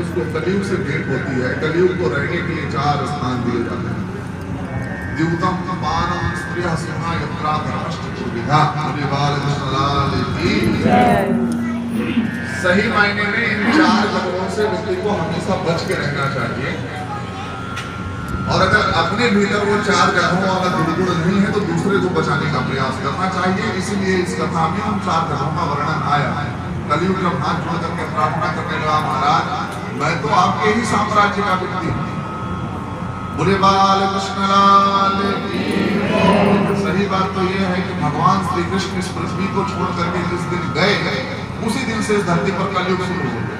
उसको कलयुग से भेंट होती है। कलयुग को रहने के लिए 4 स्थान दिए जाते हैं। द्यूतम पानम स्त्रियः सुना यत्रा धर्मश्चतुर्विधा। बाल की सही मायने में इन 4 जगहों से व्यक्ति को हमेशा बच के रहना चाहिए। और अगर अपने भीतर वो 4 जगहों वाला दुर्गुण नहीं है तो दूसरे को बचाने का प्रयास करना चाहिए। इसीलिए इस कथा में उन 4 जगहों का वर्णन आया है। कलयुग जब हाथ जोड़ करके प्रार्थना करने लगा, महाराज मैं तो आपके ही साम्राज्य का व्यक्ति हूँ, बोले बाल कृष्ण लाल की। सही बात तो यह है कि भगवान श्री कृष्ण इस पृथ्वी को छोड़ करके जिस दिन गए उसी दिन से इस धरती पर कलयुग शुरू हो गया।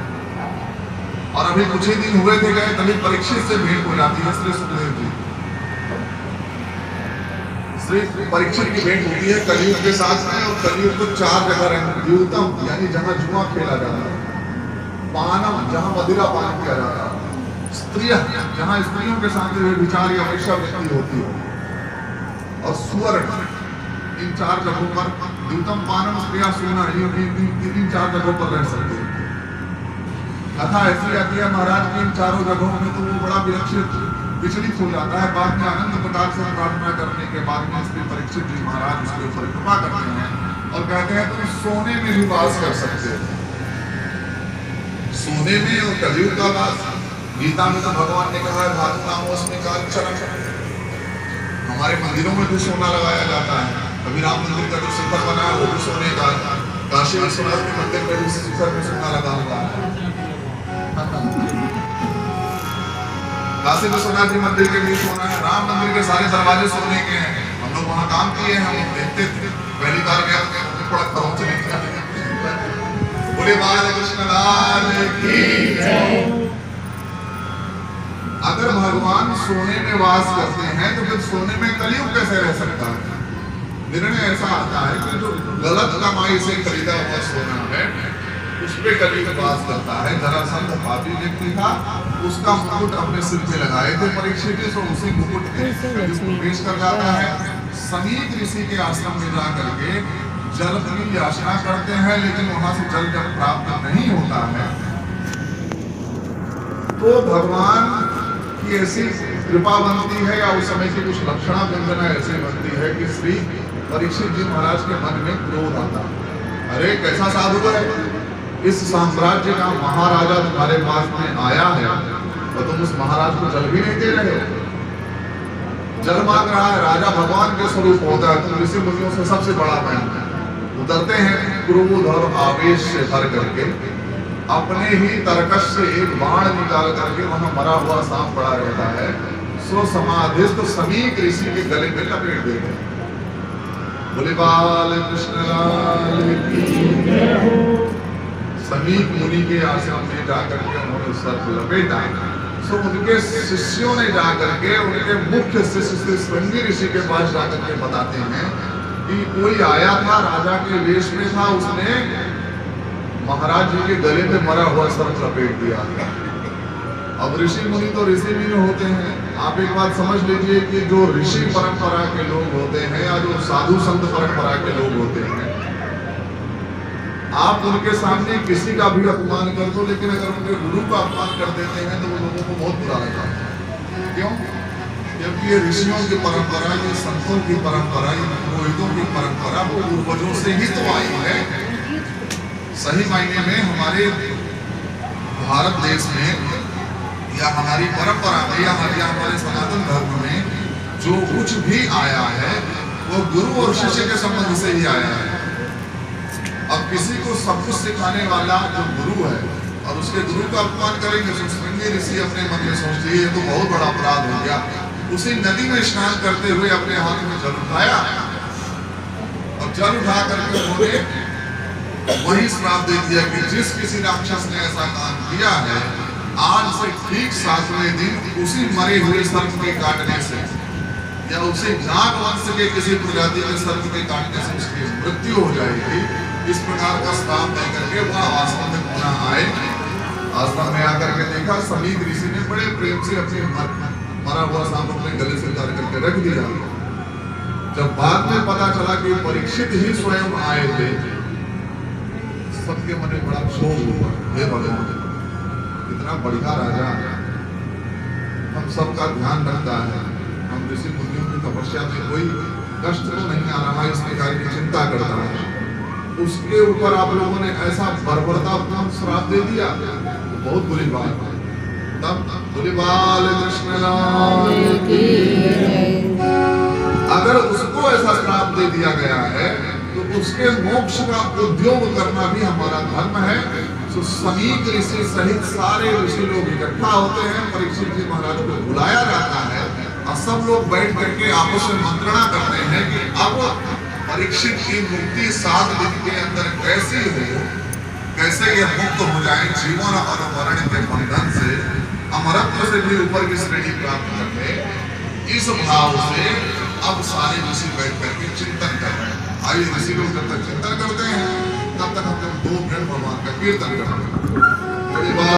और अभी कुछ ही दिन हुए थे गए तभी परीक्षित से भेंट हो जाती है श्री सुखदेव जी। श्री परीक्षित की भेंट होती है कलयुग के साथ में। और कलयुग को 4 जगह रहते, द्यूतम यानी जहाँ जुआ खेला जाता है, पानम जहाँ मदिरा पान किया जाता है, स्त्रिय जहाँ स्त्रियों के साथ विचार या वेश्यावृत्ति होती है, और सुवर्ण इन 4 जगहों पर द्यूतम पानम स्त्रिया सोना इन 4 जगहों पर रह सकते हैं। कथा ऐसी आती है महाराज की इन 4 जगहों में तो वो बड़ा विचलित हो जाता है। बाद में आनंद प्रताप से प्रार्थना करने के बाद में श्री परीक्षित जी महाराज उसके ऊपर कृपा करते हैं और कहते हैं तुम सोने में भी वास कर सकते हो। सोने में और कलयुग का वास, गीता में तो भगवान ने कहा है धातु नामोस्मि कांचन। हमारे मंदिरों में भी सोना लगाया जाता है। अभी राम मंदिर का जो शिखर बना है वो भी सोने का, काशी विश्वनाथ के मंदिर में भी शिखर में सोना लगा हुआ है। काशी विश्वनाथ जी मंदिर के भी सोना है। राम मंदिर के सारे दरवाजे सोने के हैं। हम लोग वहाँ काम किए हैं, हम देखते थे। पहली बार गया थोड़ा पहुंच नहीं था। बोले बाल कृष्ण लाल की जय। अगर भगवान सोने में वास करते हैं तो फिर सोने में कलयुग कैसे रह सकता है? निर्णय ऐसा आता है कि जो गलत कमाई से खरीदा हुआ सोना है उस पे कलयुग वास करता है। जरासंध पापी व्यक्ति था, उसका मुकुट अपने सिर पे लगाए थे परीक्षित, तो उसी मुकुट में प्रवेश कर जाता है। समीप ऋषि के आश्रम में जाकर के जल की याचना करते हैं, लेकिन वहां से जल जब प्राप्त नहीं होता है तो भगवान की ऐसी कृपा बनती है या उस समय की कुछ लक्षणा व्यंजना ऐसी बनती है कि श्री परीक्षित जी महाराज के मन में क्रोध आता। अरे कैसा साधु है, इस साम्राज्य का महाराजा तुम्हारे पास में आया है और तुम उस महाराज को जल भी नहीं दे रहे हो। जल मांग रहा है, राजा भगवान के स्वरूप होता है, तुम ऋषि मुनियों से सबसे बड़ा मैं। उतरते हैं क्रोध और आवेश से भर करके, अपने ही तरकश से एक बाण निकाल करके वहां मरा हुआ सांप पड़ा रहता है, सो समाधिस्थ समीप ऋषि के गले में लपेट देते हैं। बोले बाल कृष्ण लाल की जय हो। समीप मुनि के आश्रम में जाकर के उन्होंने सर लपेटा। सो उनके शिष्यों ने जाकर के उनके मुख्य शिष्य श्रृंगी ऋषि के पास जाकर के बताते हैं कि कोई आया था, राजा के वेश में था, उसने महाराज जी के गले में मरा हुआ सर्प लपेट दिया। अब ऋषि मुनि तो ऋषि मुनि होते हैं। आप एक बात समझ लीजिए कि जो ऋषि परंपरा के लोग होते हैं या जो साधु संत परंपरा के लोग होते हैं, आप उनके सामने किसी का भी अपमान कर दो, लेकिन अगर उनके गुरु का अपमान कर देते हैं तो वो लोगों को बहुत बुरा लगता है। क्यों? क्योंकि ये ऋषियों की परंपरा, ये संतों की परंपरा, ये पुरोहितों की परंपरा वो पूर्वजों से ही तो आई है। सही मायने में हमारे भारत देश में या हमारी परंपरा में या हमारे सनातन धर्म में जो कुछ भी आया है वो गुरु और शिष्य के संबंध से ही आया है। अब किसी को सब कुछ सिखाने वाला जो गुरु है और उसके गुरु का अपमान करेंगे तो श्रृंगी ऋषि अपने मन में सोचते हैं ये तो बहुत बड़ा अपराध हो गया। उसी नदी में स्नान करते हुए अपने हाथ में जल उठाया और जल उठा करके उन्होंने वही श्राप दे दिया कि जिस किसी राक्षस ने ऐसा काम किया है, आज से ठीक 7वें दिन उसी मरे हुए सर्प के काटने से या उसे नाग वंश के किसी प्रजाति के सर्प के काटने से उसकी मृत्यु हो जाएगी। इस प्रकार का श्राप दे करके वह आश्रम में पुनः आए। आश्रम में आकर के देखा समीप ऋषि ने बड़े प्रेम से अपने मरा हुआ सांप अपने गले से उतार करके रख दिया। जब बाद में पता चला कि परीक्षित ही स्वयं आए थे, सबके मन में बड़ा क्षोभ हुआ। हे भगवान, कितना बढ़िया राजा, हम सबका ध्यान रखता है, हम ऋषि मुनियों की तपस्या में कोई कष्ट तो नहीं आ रहा, इस प्रकार की चिंता करता है, उसके ऊपर आप लोगों ने ऐसा बर्बरतापूर्ण श्राप दे दिया, बहुत बुरी बात है। तब बोले बाल कृष्ण लाल की जय। अगर उसको ऐसा श्राप दे दिया गया है तो उसके मोक्ष का उद्योग करना भी हमारा धर्म है। तो समीक ऋषि सहित सारे ऋषि लोग इकट्ठा होते हैं, परीक्षित जी महाराज को बुलाया जाता है और सब लोग बैठ करके आपस में मंत्रणा करते हैं कि अब परीक्षित की मुक्ति 7 दिन के अंदर कैसी हो, कैसे ये मुक्त हो जाए जीवन और मरण के बंधन से, अमरत्व से भी ऊपर की श्रेणी प्राप्त करते। इस भाव से अब सारे ऋषि बैठ करके चिंतन कर रहे हैं। आइए ऋषि लोग जब तक चिंतन करते हैं तब तक हम लोग 2 मिनट भगवान का कीर्तन करते हैं।